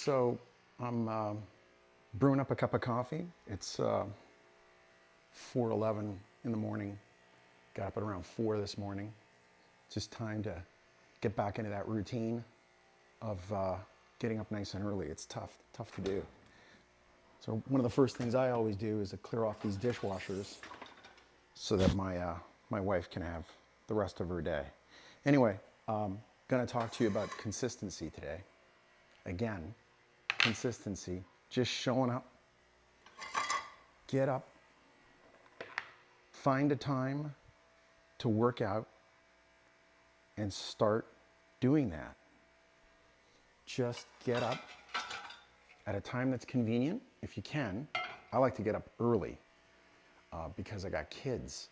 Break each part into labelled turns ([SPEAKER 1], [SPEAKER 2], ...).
[SPEAKER 1] So I'm brewing up a cup of coffee. It's 4:11 in the morning. Got up at around 4 this morning. Just time to get back into that routine of getting up nice and early. It's tough to do. So one of the first things I always do is to clear off these dishwashers so that my wife can have the rest of her day. Anyway, gonna talk to you about consistency today. Again, consistency, just showing up. Get up, find a time to work out, and start doing that. Just get up at a time that's convenient, if you can. I like to get up early because I got kids,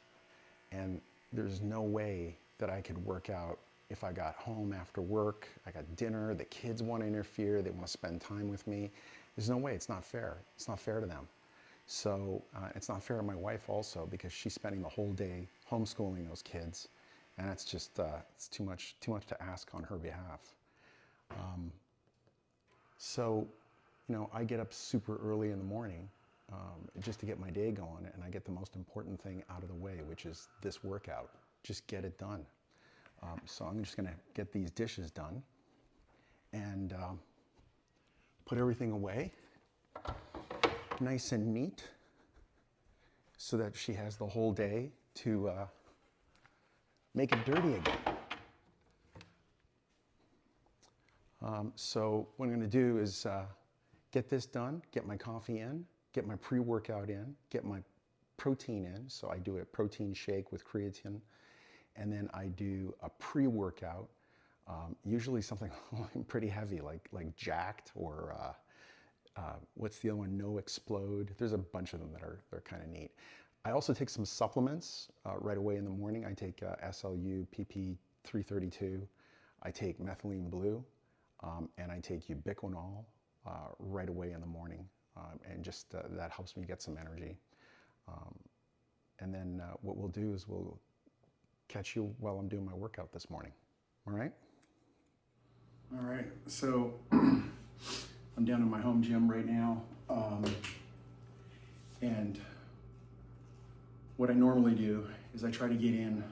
[SPEAKER 1] and there's no way that I could work out if I got home after work. I got dinner, the kids want to interfere, they want to spend time with me. There's no way, it's not fair. It's not fair to them. So it's not fair to my wife also, because she's spending the whole day homeschooling those kids, and it's just it's too much to ask on her behalf. So, I get up super early in the morning just to get my day going, and I get the most important thing out of the way, which is this workout. Just get it done. So I'm just gonna get these dishes done and put everything away nice and neat so that she has the whole day to make it dirty again. So what I'm gonna do is get this done, get my coffee in, get my pre-workout in, get my protein in. So I do a protein shake with creatine, and then I do a pre-workout, usually something pretty heavy, like Jacked or what's the other one? No Explode. There's a bunch of them that they're kind of neat. I also take some supplements right away in the morning. I take SLU PP 332. I take methylene blue, and I take ubiquinol right away in the morning, and just that helps me get some energy. And then what we'll do is we'll catch you while I'm doing my workout this morning. All right? All right, so I'm down in my home gym right now, and what I normally do is I try to get in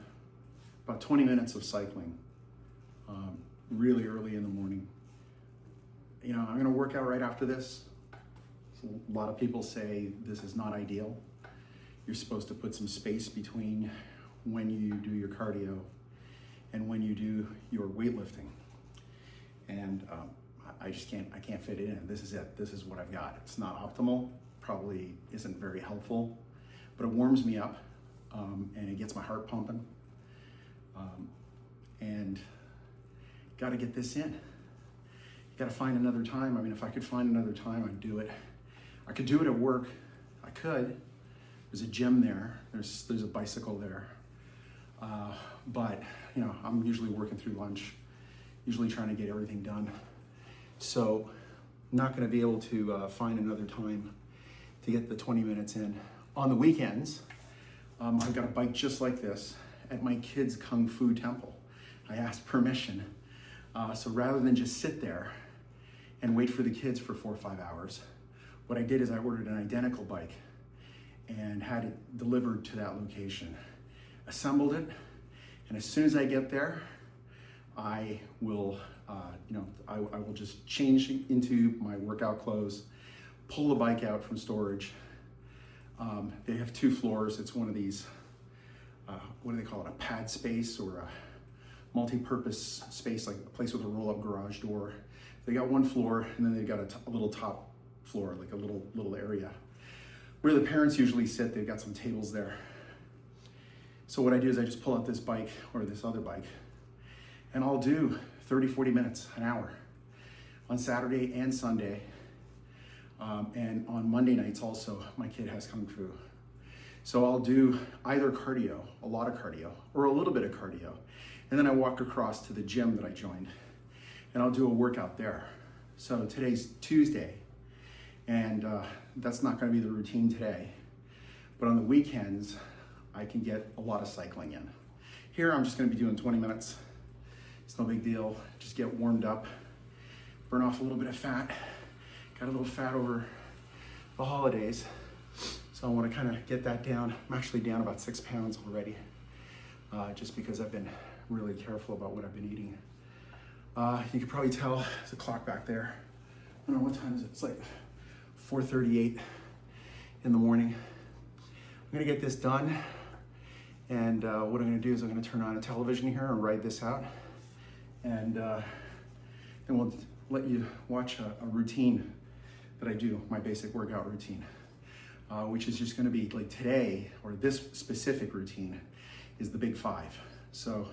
[SPEAKER 1] about 20 minutes of cycling really early in the morning. I'm gonna work out right after this. So a lot of people say this is not ideal. You're supposed to put some space between when you do your cardio and when you do your weightlifting. And I can't fit it in. This is it, this is what I've got. It's not optimal, probably isn't very helpful, but it warms me up and it gets my heart pumping. And gotta get this in. You gotta find another time. I mean, if I could find another time, I'd do it. I could do it at work, I could. There's a gym there, there's a bicycle there. But I'm usually working through lunch, usually trying to get everything done. So I'm not gonna be able to find another time to get the 20 minutes in. On the weekends, I've got a bike just like this at my kids' Kung Fu temple. I asked permission. So rather than just sit there and wait for the kids for 4 or 5 hours, what I did is I ordered an identical bike and had it delivered to that location. Assembled it, and as soon as I get there, I will, I will just change into my workout clothes, pull the bike out from storage. They have 2 floors. It's one of these, what do they call it? A pad space or a multi-purpose space, like a place with a roll-up garage door. They got 1 floor, and then they've got a little top floor, like a little area where the parents usually sit. They've got some tables there. So what I do is I just pull out this bike or this other bike, and I'll do 30, 40 minutes, an hour on Saturday and Sunday. And on Monday nights also, my kid has Kung Fu. So I'll do either cardio, a lot of cardio, or a little bit of cardio. And then I walk across to the gym that I joined, and I'll do a workout there. So today's Tuesday, and that's not gonna be the routine today. But on the weekends, I can get a lot of cycling in. Here, I'm just gonna be doing 20 minutes. It's no big deal. Just get warmed up, burn off a little bit of fat, got a little fat over the holidays. So I want to kind of get that down. I'm actually down about 6 pounds already, just because I've been really careful about what I've been eating. You can probably tell there's a clock back there. I don't know what time is it. It's like 4:38 in the morning. I'm gonna get this done, and what I'm gonna do is I'm gonna turn on a television here and write this out, and then we'll let you watch a routine that I do, my basic workout routine, which is just gonna be like today, or this specific routine is the big 5. So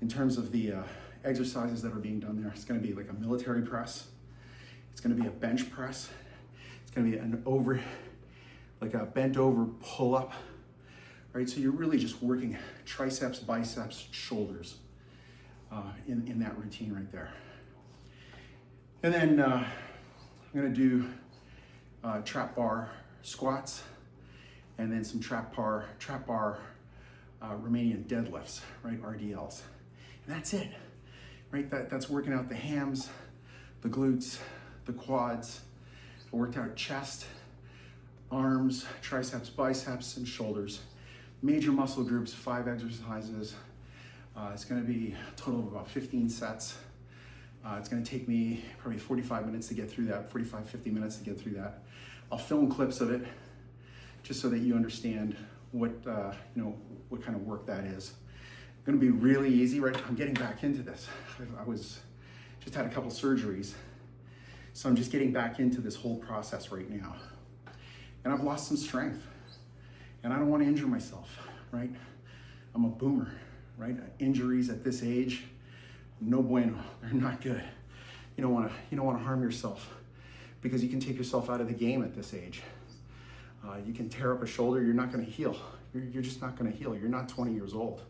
[SPEAKER 1] in terms of the exercises that are being done there, it's gonna be like a military press, it's gonna be a bench press, it's gonna be like a bent over pull up, right? So you're really just working triceps, biceps, shoulders in that routine right there. And then I'm gonna do trap bar squats, and then some trap bar Romanian deadlifts, right? RDLs. And that's it, right? That's working out the hams, the glutes, the quads. I worked out chest, arms, triceps, biceps, and shoulders. Major muscle groups, 5 exercises. It's gonna be a total of about 15 sets. It's gonna take me probably 45 minutes to get through that, 45, 50 minutes to get through that. I'll film clips of it just so that you understand what what kind of work that is. It's gonna be really easy, right? I'm getting back into this. I just had a couple surgeries, so I'm just getting back into this whole process right now. And I've lost some strength, and I don't want to injure myself, right? I'm a boomer, right? Injuries at this age, no bueno. They're not good. You don't want to harm yourself, because you can take yourself out of the game at this age. You can tear up a shoulder. You're not going to heal. You're just not going to heal. You're not 20 years old.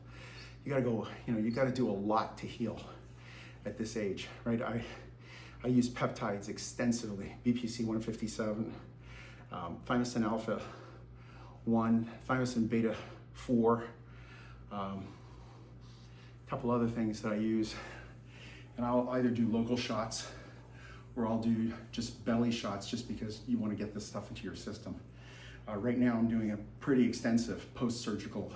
[SPEAKER 1] You got to go. You got to do a lot to heal at this age, right? I use peptides extensively. BPC 157, thymosin alpha 1, thymosin beta 4, a couple other things that I use. And I'll either do local shots, or I'll do just belly shots, just because you want to get this stuff into your system. Right now I'm doing a pretty extensive post-surgical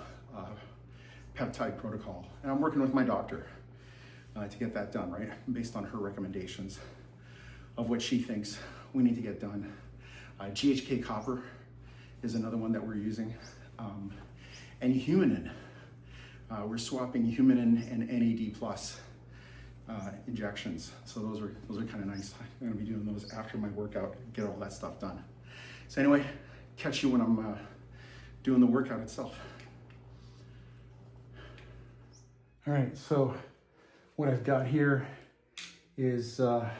[SPEAKER 1] peptide protocol, and I'm working with my doctor to get that done, right? Based on her recommendations of what she thinks we need to get done. GHK copper is another one that we're using. And humanin. We're swapping humanin and NAD plus injections. So those are kind of nice. I'm gonna be doing those after my workout, get all that stuff done. So anyway, catch you when I'm doing the workout itself. All right, so what I've got here is part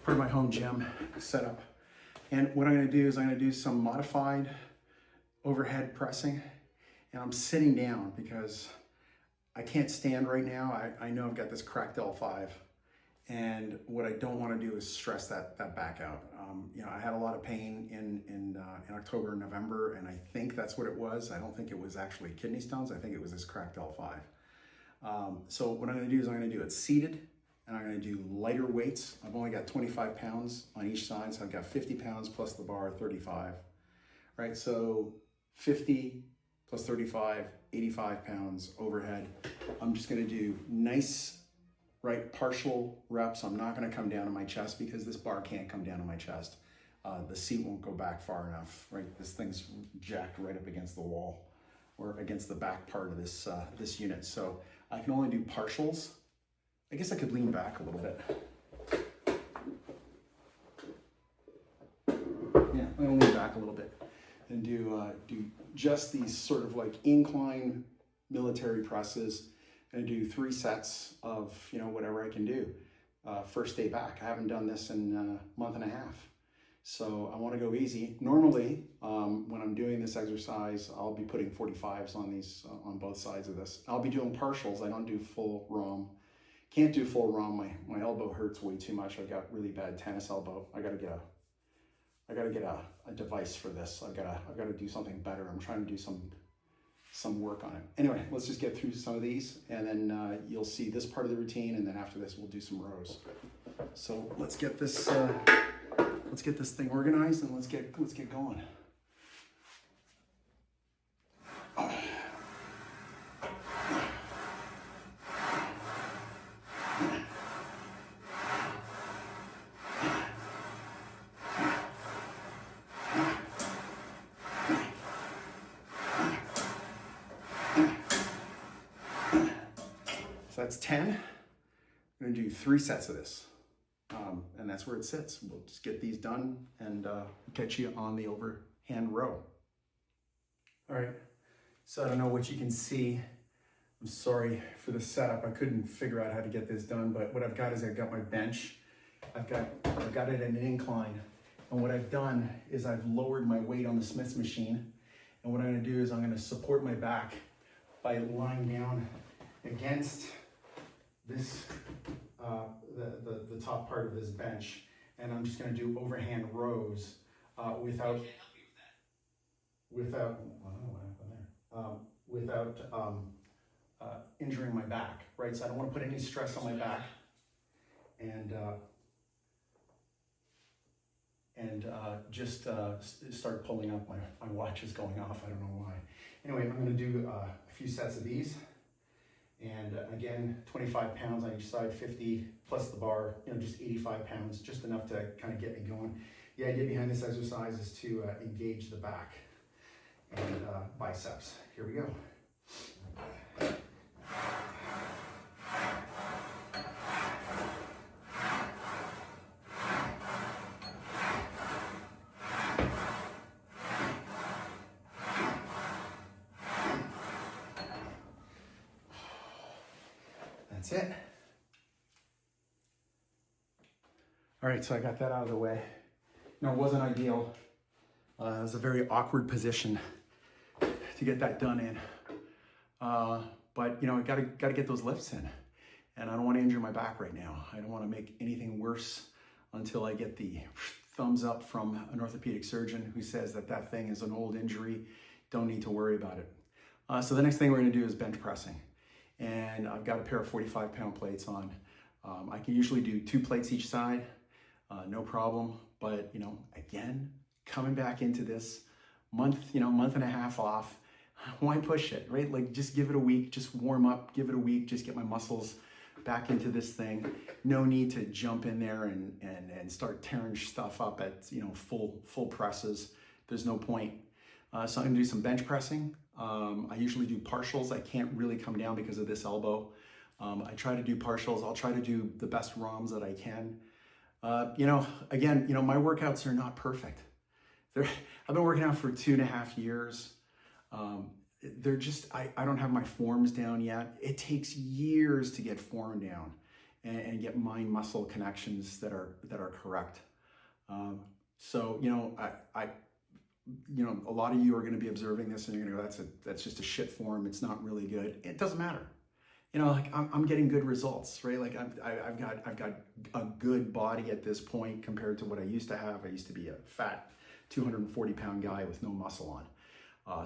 [SPEAKER 1] of my home gym setup. And what I'm gonna do is I'm gonna do some modified overhead pressing, and I'm sitting down because I can't stand right now. I know I've got this cracked L5, and what I don't wanna do is stress that back out. I had a lot of pain in October and November, and I think that's what it was. I don't think it was actually kidney stones. I think it was this cracked L5. So what I'm gonna do is I'm gonna do it seated, and I'm gonna do lighter weights. I've only got 25 pounds on each side, so I've got 50 pounds plus the bar, 35, right? So 50 plus 35, 85 pounds overhead. I'm just gonna do nice, right, partial reps. I'm not gonna come down on my chest because this bar can't come down on my chest. The seat won't go back far enough, right? This thing's jacked right up against the wall, or against the back part of this, this unit. So I can only do partials. I guess I could lean back a little bit. Yeah, I'm gonna lean back a little bit and do just these sort of like incline military presses, and do 3 sets of whatever I can do. First day back, I haven't done this in a month and a half, so I want to go easy. Normally, when I'm doing this exercise, I'll be putting 45s on these on both sides of this. I'll be doing partials. I don't do full ROM. Can't do full ROM. My elbow hurts way too much. I've got really bad tennis elbow. I gotta get a device for this. I've gotta do something better. I'm trying to do some work on it. Anyway, let's just get through some of these, and then you'll see this part of the routine, and then after this we'll do some rows. So let's get this let's get this thing organized and let's get going. So that's 10. I'm gonna do 3 sets of this. And that's where it sits. We'll just get these done and catch you on the overhand row. All right, so I don't know what you can see. I'm sorry for the setup. I couldn't figure out how to get this done, but what I've got is I've got my bench. I've got it at an incline. And what I've done is I've lowered my weight on the Smith's machine. And what I'm gonna do is I'm gonna support my back by lying down against this, the top part of this bench. And I'm just gonna do overhand rows without, I don't know what happened there, without injuring my back, right? So I don't wanna put any stress on my back. And just start pulling up. My watch is going off, I don't know why. Anyway, I'm gonna do a few sets of these. And again, 25 pounds on each side, 50 plus the bar, just 85 pounds, just enough to kind of get me going. The idea behind this exercise is to engage the back and biceps. Here we go. That's it. All right, so I got that out of the way. It wasn't ideal. It was a very awkward position to get that done in. But I gotta get those lifts in. And I don't want to injure my back right now. I don't want to make anything worse until I get the thumbs up from an orthopedic surgeon who says that thing is an old injury. Don't need to worry about it. So the next thing we're gonna do is bench pressing. And I've got a pair of 45-pound plates on. I can usually do 2 plates each side, no problem. But again, coming back into this month and a half off, why push it, right? Like, just give it a week, just warm up, give it a week, just get my muscles back into this thing. No need to jump in there and start tearing stuff up at full presses. There's no point. So I'm gonna do some bench pressing. I usually do partials. I can't really come down because of this elbow. I try to do partials. I'll try to do the best ROMs that I can. Again, my workouts are not perfect. I've been working out for 2.5 years. They're just, I don't have my forms down yet. It takes years to get form down and get mind muscle connections that are correct. So, a lot of you are going to be observing this and you're going to go, that's just a shit form. It's not really good. It doesn't matter. I'm getting good results, right? Like I've got a good body at this point compared to what I used to have. I used to be a fat 240-pound guy with no muscle on.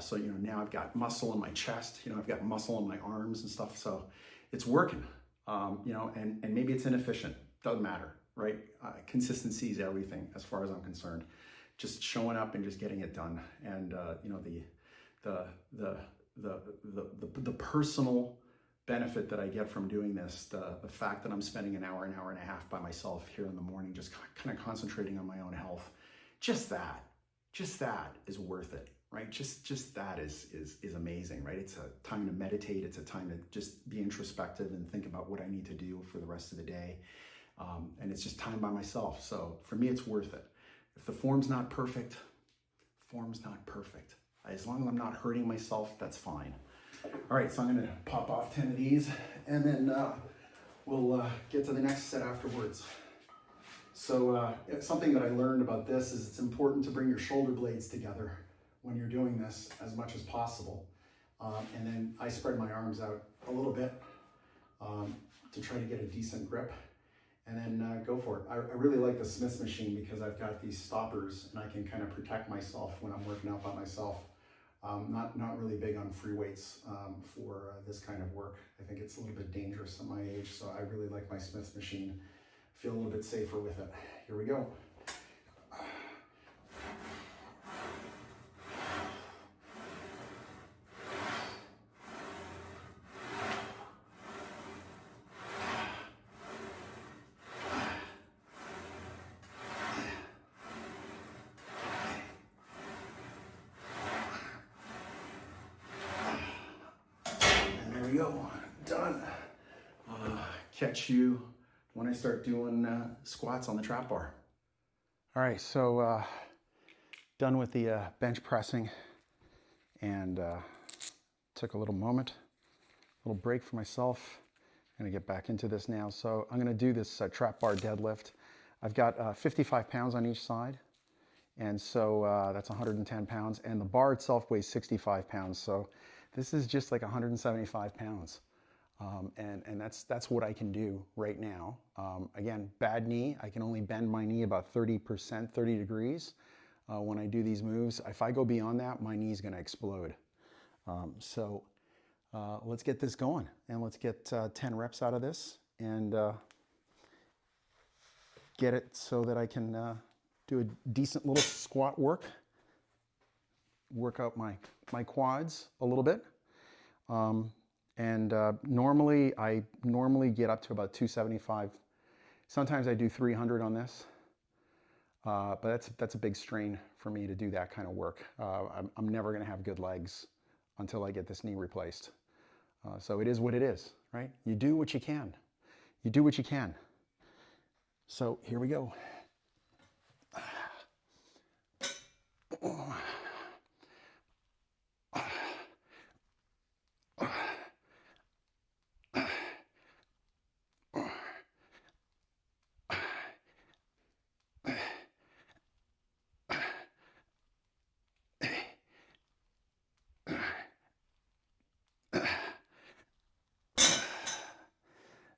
[SPEAKER 1] So, now I've got muscle in my chest, I've got muscle in my arms and stuff. So it's working, and maybe it's inefficient. Doesn't matter, right? Consistency is everything as far as I'm concerned. Just showing up and just getting it done. And, the personal benefit that I get from doing this, the fact that I'm spending an hour and a half by myself here in the morning, just kind of concentrating on my own health, just that is worth it, right? Just that is amazing, right? It's a time to meditate. It's a time to just be introspective and think about what I need to do for the rest of the day. And it's just time by myself. So for me, it's worth it. If the form's not perfect, As long as I'm not hurting myself, that's fine. All right, so I'm gonna pop off 10 of these and then we'll get to the next set afterwards. So something that I learned about this is it's important to bring your shoulder blades together when you're doing this as much as possible. And then I spread my arms out a little bit to try to get a decent grip. And then go for it. I really like the Smith's machine because I've got these stoppers and I can kind of protect myself when I'm working out by myself. Not really big on free weights for this kind of work. I think it's a little bit dangerous at my age, so I really like my Smith's machine. Feel a little bit safer with it. Here we go. catch you when I start doing squats on the trap bar. All right, so done with the bench pressing, and took a little moment, a little break for myself. I'm gonna get back into this now. So I'm gonna do this trap bar deadlift. I've got 55 pounds on each side, and so that's 110 pounds, and the bar itself weighs 65 pounds. So this is just like 175 pounds. And that's what I can do right now. Again, bad knee. I can only bend my knee about 30%, 30 degrees when I do these moves. If I go beyond that, my knee is going to explode. So let's get this going, and let's get 10 reps out of this, and get it so that I can do a decent little squat work out my quads a little bit. Normally I get up to about 275. Sometimes I do 300 on this, but that's a big strain for me to do that kind of work. I'm never going to have good legs until I get this knee replaced. So it is what it is, right? You do what you can. You do what you can. So here we go.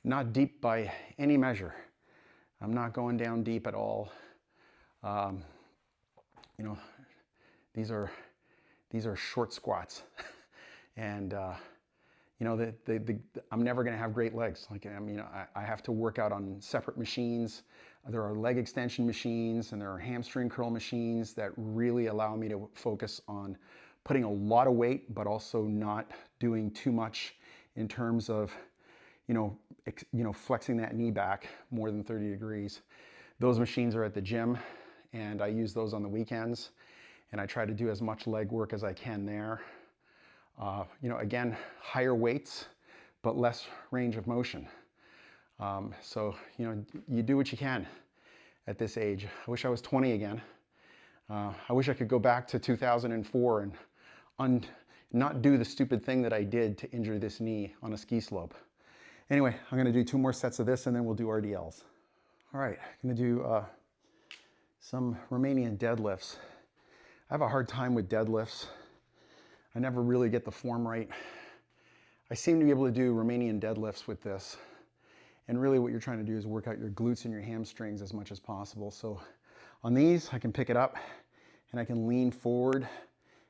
[SPEAKER 1] Not deep by any measure. I'm not going down deep at all. You know, these are short squats, and you know, I'm never going to have great legs. Like, I mean, I have to work out on separate machines. There are leg extension machines, and there are hamstring curl machines that really allow me to focus on putting a lot of weight, but also not doing too much in terms of, you know, flexing that knee back more than 30 degrees. Those machines are at the gym, and I use those on the weekends, and I try to do as much leg work as I can there. You know, again, higher weights, but less range of motion. So, you know, you do what you can at this age. I wish I was 20 again. I wish I could go back to 2004 and not do the stupid thing that I did to injure this knee on a ski slope. Anyway, I'm gonna do 2 more sets of this, and then we'll do RDLs. All right, I'm gonna do some Romanian deadlifts. I have a hard time with deadlifts. I never really get the form right. I seem to be able to do Romanian deadlifts with this. And really what you're trying to do is work out your glutes and your hamstrings as much as possible. So on these, I can pick it up and I can lean forward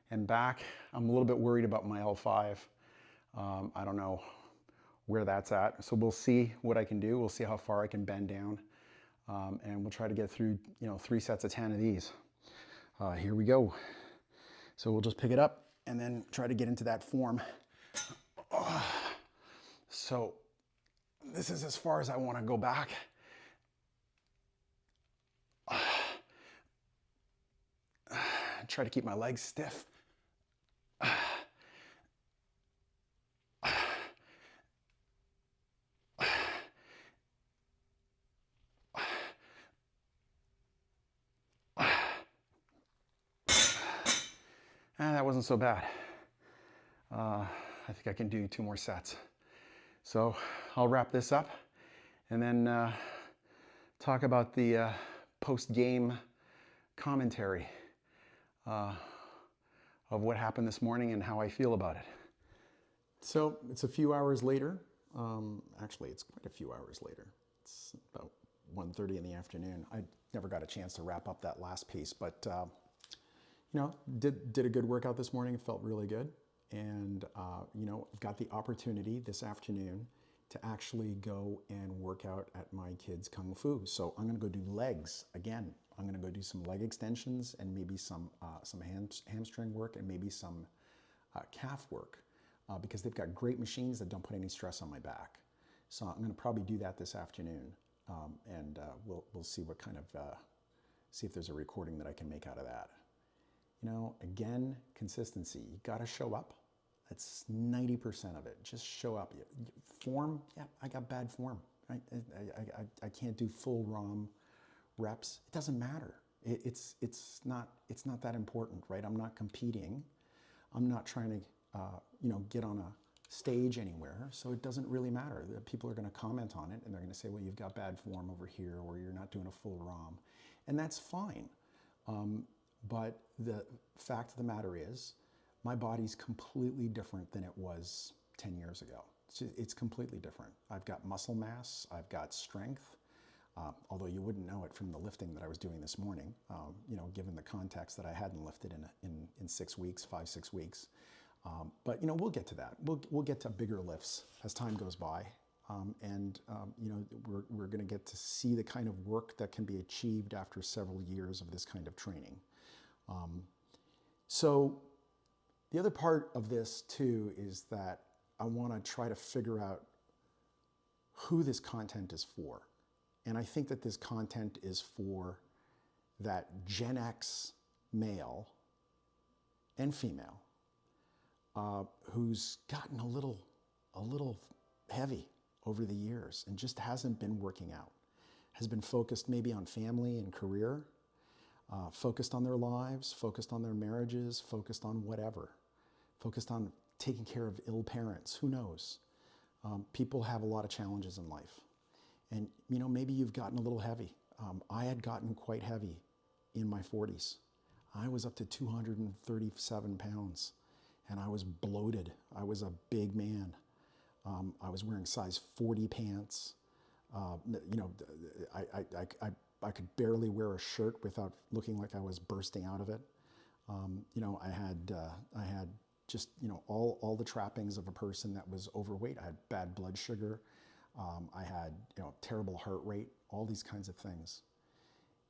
[SPEAKER 1] and back. I'm a little bit worried about my L5. I don't know where that's at. So we'll see what I can do. We'll see how far I can bend down. And we'll try to get through, you know, 3 sets of 10 of these. Here we go. So we'll just pick it up and then try to get into that form. So this is as far as I want to go back. Try to keep my legs stiff. That wasn't so bad. I think I can do 2 more sets. So I'll wrap this up and then talk about the post-game commentary of what happened this morning and how I feel about it. So it's a few hours later. Actually, it's quite a few hours later. It's about 1:30 in the afternoon. I never got a chance to wrap up that last piece, but you know, did a good workout this morning. It felt really good. And, you know, I've got the opportunity this afternoon to actually go and work out at my kids' Kung Fu. So I'm going to go do legs again. I'm going to go do some leg extensions and maybe some hamstring work and maybe some calf work because they've got great machines that don't put any stress on my back. So I'm going to probably do that this afternoon, and we'll see what kind of see if there's a recording that I can make out of that. You know, again, consistency. You got to show up. That's 90% of it. Just show up. Form, yeah, I got bad form.
[SPEAKER 2] right? I can't do full ROM reps. It doesn't matter. It's not that important, right? I'm not competing. I'm not trying to get on a stage anywhere, so it doesn't really matter. People are going to comment on it and they're going to say, well, you've got bad form over here, or you're not doing a full ROM, and that's fine. But the fact of the matter is, my body's completely different than it was 10 years ago. It's completely different. I've got muscle mass, I've got strength, although you wouldn't know it from the lifting that I was doing this morning, given the context that I hadn't lifted in 6 weeks, 5-6 weeks. But we'll get to that. We'll get to bigger lifts as time goes by, and we're going to get to see the kind of work that can be achieved after several years of this kind of training. So the other part of this too is that I want to try to figure out who this content is for. And I think that this content is for that Gen X male and female who's gotten a little heavy over the years and just hasn't been working out, has been focused maybe on family and career, focused on their lives, focused on their marriages, focused on whatever, focused on taking care of ill parents, who knows? People have a lot of challenges in life. And maybe you've gotten a little heavy. I had gotten quite heavy in my 40s. I was up to 237 pounds and I was bloated. I was a big man. I was wearing size 40 pants. I could barely wear a shirt without looking like I was bursting out of it. I had just all the trappings of a person that was overweight. I had bad blood sugar. I had terrible heart rate. All these kinds of things.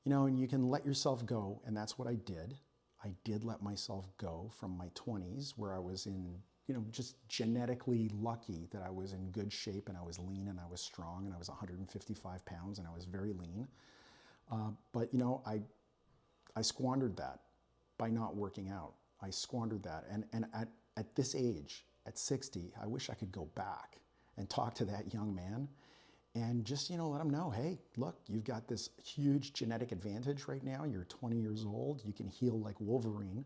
[SPEAKER 2] And you can let yourself go, and that's what I did. I did let myself go from my 20s, where I was in just genetically lucky that I was in good shape and I was lean and I was strong and I was 155 pounds and I was very lean. But I squandered that by not working out. I squandered that. And at this age, at 60, I wish I could go back and talk to that young man and just, let him know, hey, look, you've got this huge genetic advantage right now. You're 20 years old. You can heal like Wolverine.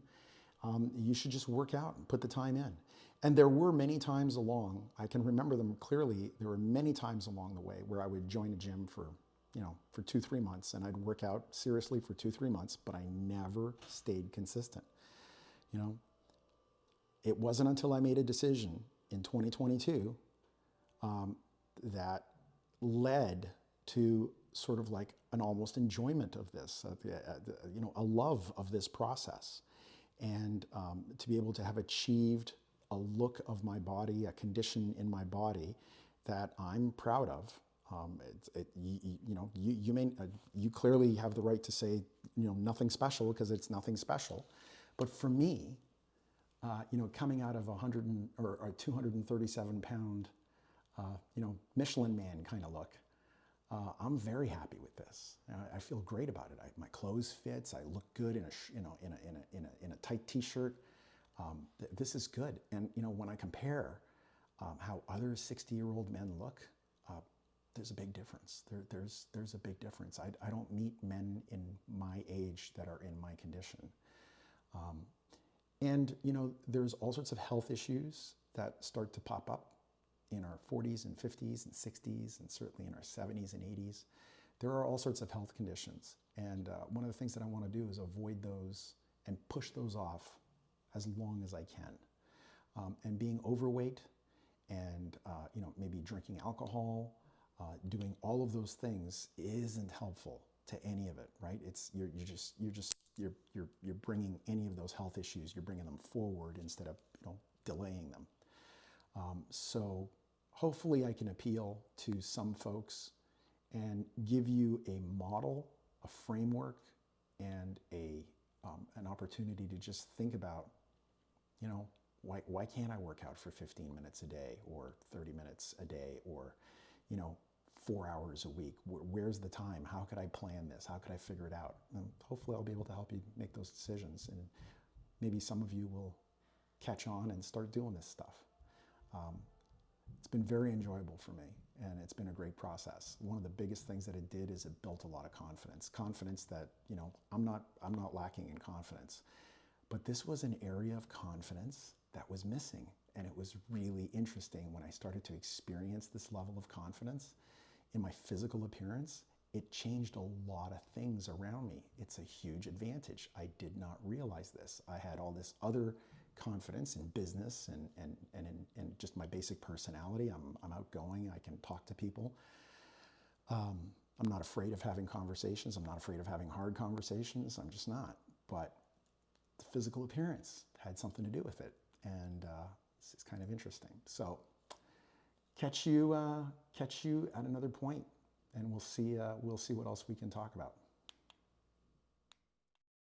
[SPEAKER 2] You should just work out and put the time in. And there were many times along, I can remember them clearly, there were many times along the way where I would join a gym for 2-3 months, and I'd work out seriously for 2-3 months, but I never stayed consistent. It wasn't until I made a decision in 2022 that led to sort of like an almost enjoyment of this, a love of this process. And to be able to have achieved a look of my body, a condition in my body that I'm proud of. You clearly have the right to say, nothing special, because it's nothing special. But for me, coming out of a 237 pound, Michelin man kind of look, I'm very happy with this. I feel great about it. My clothes fits. I look good in a tight t-shirt. This is good. And when I compare how other 60-year-old men look, there's a big difference. There's a big difference. I don't meet men in my age that are in my condition. And there's all sorts of health issues that start to pop up in our 40s and 50s and 60s, and certainly in our 70s and 80s. There are all sorts of health conditions. And one of the things that I want to do is avoid those and push those off as long as I can. And being overweight and maybe drinking alcohol, doing all of those things isn't helpful to any of it, right? You're bringing any of those health issues, you're bringing them forward instead of delaying them. So hopefully I can appeal to some folks and give you a model, a framework, and an opportunity to just think about, why can't I work out for 15 minutes a day or 30 minutes a day or, 4 hours a week? Where's the time? How could I plan this? How could I figure it out? And hopefully I'll be able to help you make those decisions, and maybe some of you will catch on and start doing this stuff. It's been very enjoyable for me, and it's been a great process. One of the biggest things that it did is it built a lot of confidence. Confidence that, you know, I'm not lacking in confidence, but this was an area of confidence that was missing. And it was really interesting when I started to experience this level of confidence in my physical appearance. It changed a lot of things around me. It's a huge advantage. I did not realize this. I had all this other confidence in business and in just my basic personality. I'm outgoing. I can talk to people. I'm not afraid of having conversations. I'm not afraid of having hard conversations. I'm just not. But the physical appearance had something to do with it. And it's kind of interesting. So catch you at another point, and we'll see what else we can talk about.